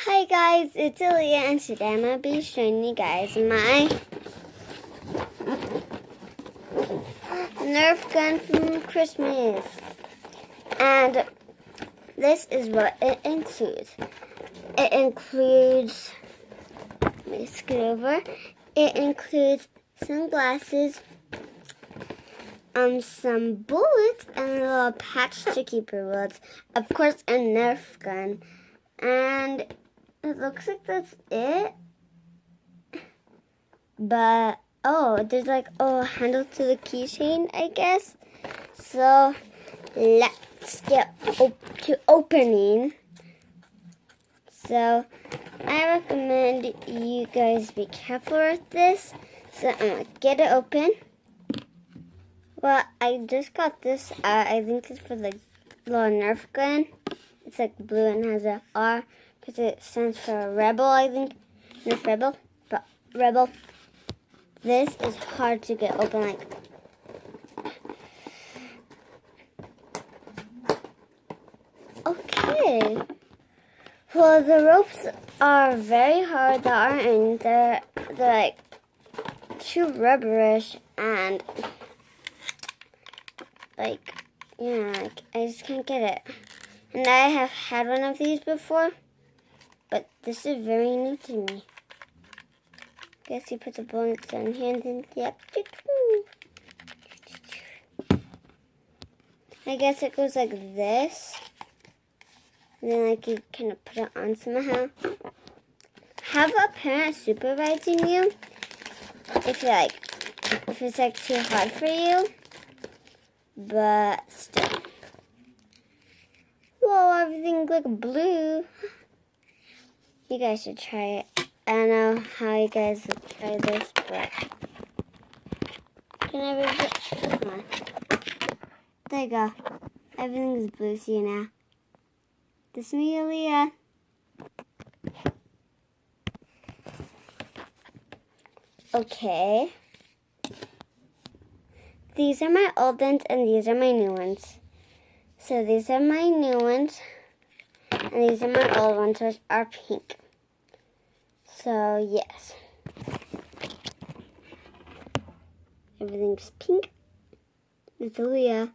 Hi guys, it's Aaliyah and today I'm going to be showing you guys my Nerf gun from Christmas. And this is what it includes. It includes, let me scoot over, it includes some glasses, some bullets, and a little patch to keep your bullets. Of course, a Nerf gun. And it looks like that's it. But, there's like a handle to the keychain, I guess. So, let's get to opening. So, I recommend you guys be careful with this. So, I'm going to get it open. Well, I just got this out. I think it's for the little Nerf gun. It's like blue and has a R because it stands for Rebel, I think. Nerf Rebel. But Rebel. This is hard to get open. Like, okay. Well, the ropes are very hard. They're like too rubberish and like, yeah, I just can't get it. And I have had one of these before, but this is very new to me. Guess you put the bullets down here and then, yep. I guess it goes like this. And then like you kind of put it on somehow. Have a parent supervising you if it's like too hard for you. But still. Whoa, everything looks blue. You guys should try it. I don't know how you guys would try this, but can I read it? Come on. There you go. Everything's blue, see now. This is me, Aaliyah. Okay. These are my old ones and these are my new ones. So these are my new ones and these are my old ones, which are pink. So yes. Everything's pink. It's Aaliyah.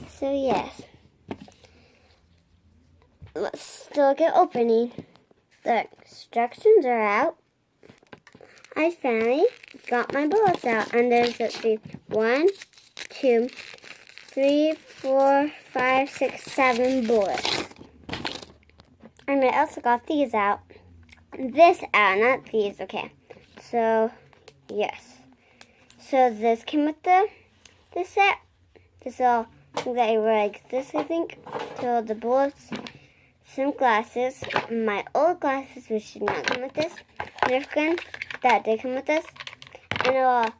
So yes. Let's still get opening. The instructions are out. I finally got my bullets out. And there's, let's see, 1, 2, 3, 4, 5, 6, 7 bullets. And I also got these out. This out, not these. Okay. So, yes. So this came with this set. This all that you wear like this, I think. So the bullets, some glasses, my old glasses, which did not come with this. Nerf gun, that did come with this. And a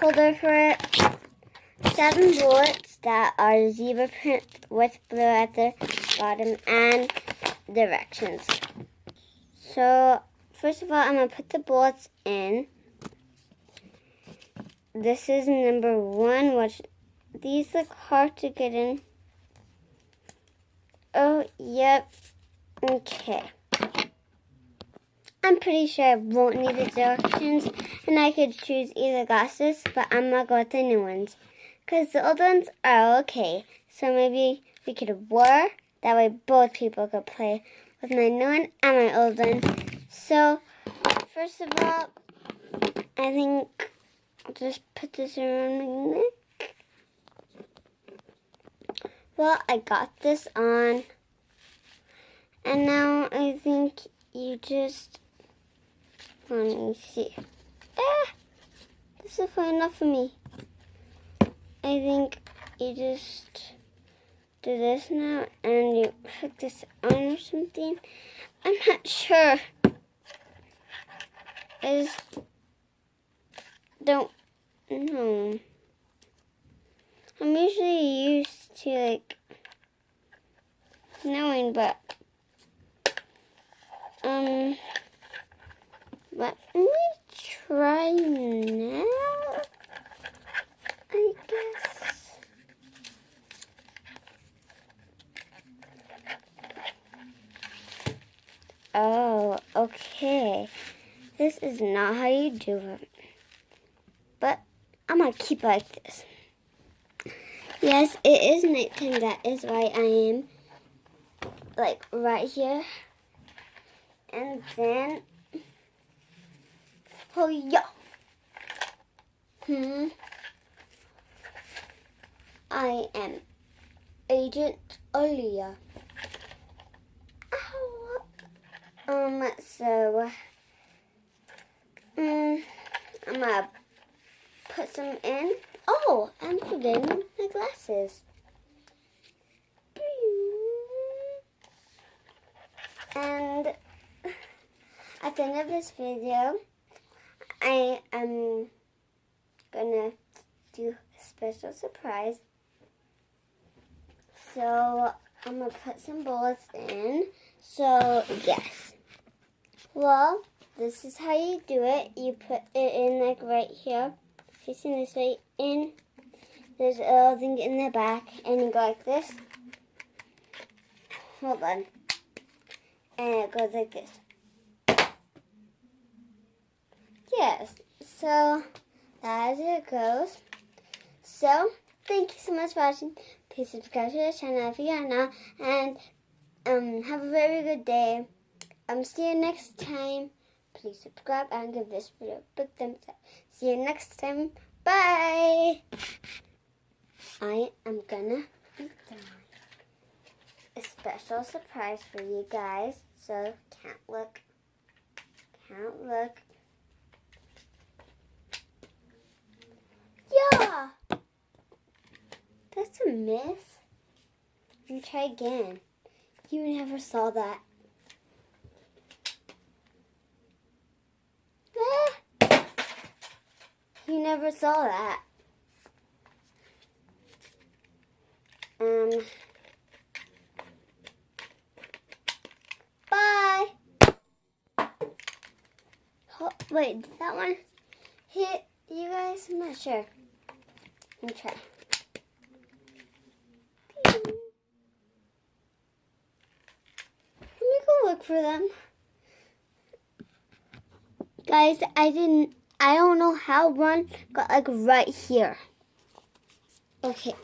holder for it. 7 bullets that are zebra print with blue at the bottom and directions. So, first of all, I'm going to put the bullets in. This is number 1, which these look hard to get in. Oh, yep. Okay. I'm pretty sure I won't need the directions, and I could choose either glasses, but I'm going to go with the new ones. Because the old ones are okay. So maybe we could war. That way both people could play with my new one and my old one. So, first of all, I think I'll just put this around my neck. Well, I got this on. And now I think you just, let me see. This is far enough for me. I think you just do this now and you hook this on or something. I'm not sure. I just don't know. I'm usually used to like knowing, but let me try now, I guess. Oh, okay. This is not how you do it. But I'm going to keep like this. Yes, it is nighttime. That is why I am like right here. And then, oh yeah. I am Agent Aaliyah. Ow. So, I'm gonna put some in. Oh, I'm forgetting my glasses. And at the end of this video, I am gonna do a special surprise. So I'm gonna put some bullets in. So yes. Well, this is how you do it. You put it in like right here, facing this way in. There's a little thing in the back, and you go like this. Hold on. And it goes like this. Yes. So that is it goes. So thank you so much for watching. Please subscribe to the channel if you are not, and have a very good day. See you next time. Please subscribe and give this video a big thumbs up. See you next time. Bye. I am gonna be done. A special surprise for you guys. So can't look. Can't look. Yeah. That's a miss. And try again. You never saw that. You never saw that. Bye. Oh, wait, did that one hit you guys? I'm not sure. Let me try. Let me go look for them. Guys, I don't know how one got like right here. Okay.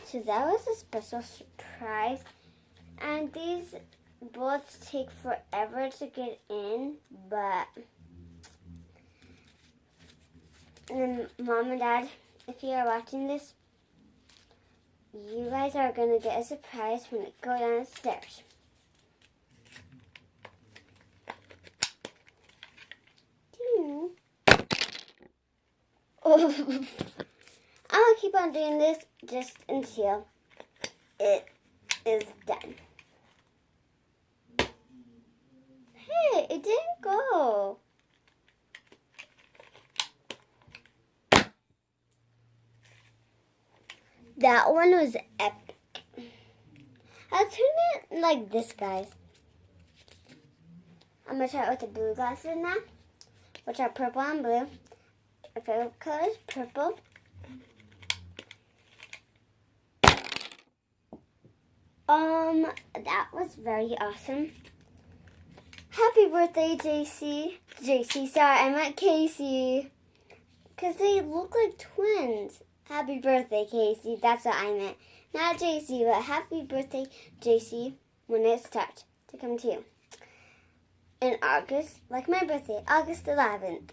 So that was a special surprise. And these bullets take forever to get in, but then Mom and Dad, if you are watching this, you guys are going to get a surprise when you go down the stairs. Oh. I'm going to keep on doing this just until it is done. Hey, it didn't go. That one was epic. I'll turn it like this, guys. I'm going to try it with the blue glasses now, which are purple and blue. My favorite color is purple. That was very awesome. Happy birthday, JC. JC, sorry, I meant Casey. Because they look like twins. Happy birthday, Casey. That's what I meant. Not JC, but happy birthday, JC, when it starts to come to you. In August, like my birthday, August 11th.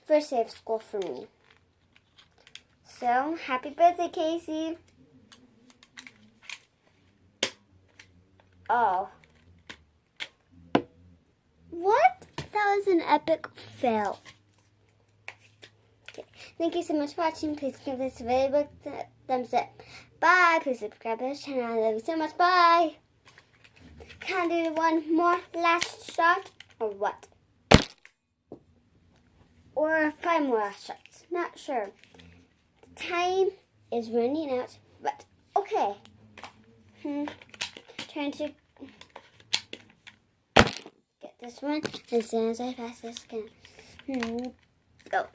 First day of school for me. So, happy birthday, Casey. Oh. What? That was an epic fail. Okay. Thank you so much for watching. Please give this video a big thumbs up. Bye. Please subscribe to this channel. I love you so much. Bye. Can I do one more last shot? Or what? Or 5 more last shots. Not sure. The time is running out. But okay. Trying to get this one as soon as I pass this can. Go.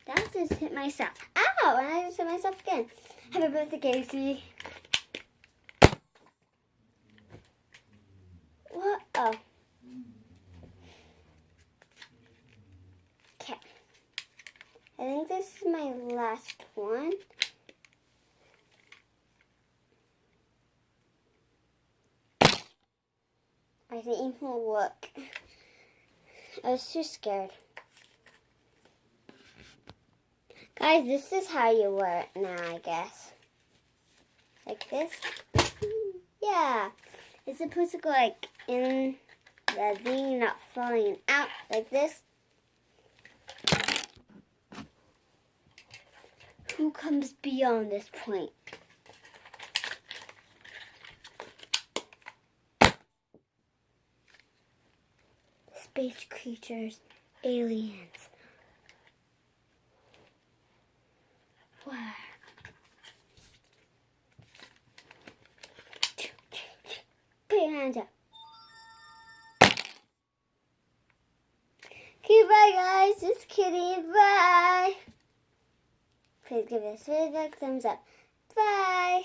That just hit myself. Ow! And I just hit myself again. Happy birthday, Casey. think this is my last one. I didn't even look. I was too scared. Guys, this is how you wear it now, I guess. Like this. Yeah. It's supposed to go like in the thing, not falling out like this. Who comes beyond this point? Space creatures, aliens. Wow. Put your hands up. Okay, bye guys. Just kidding. Bye. Please give this video a thumbs up. Bye.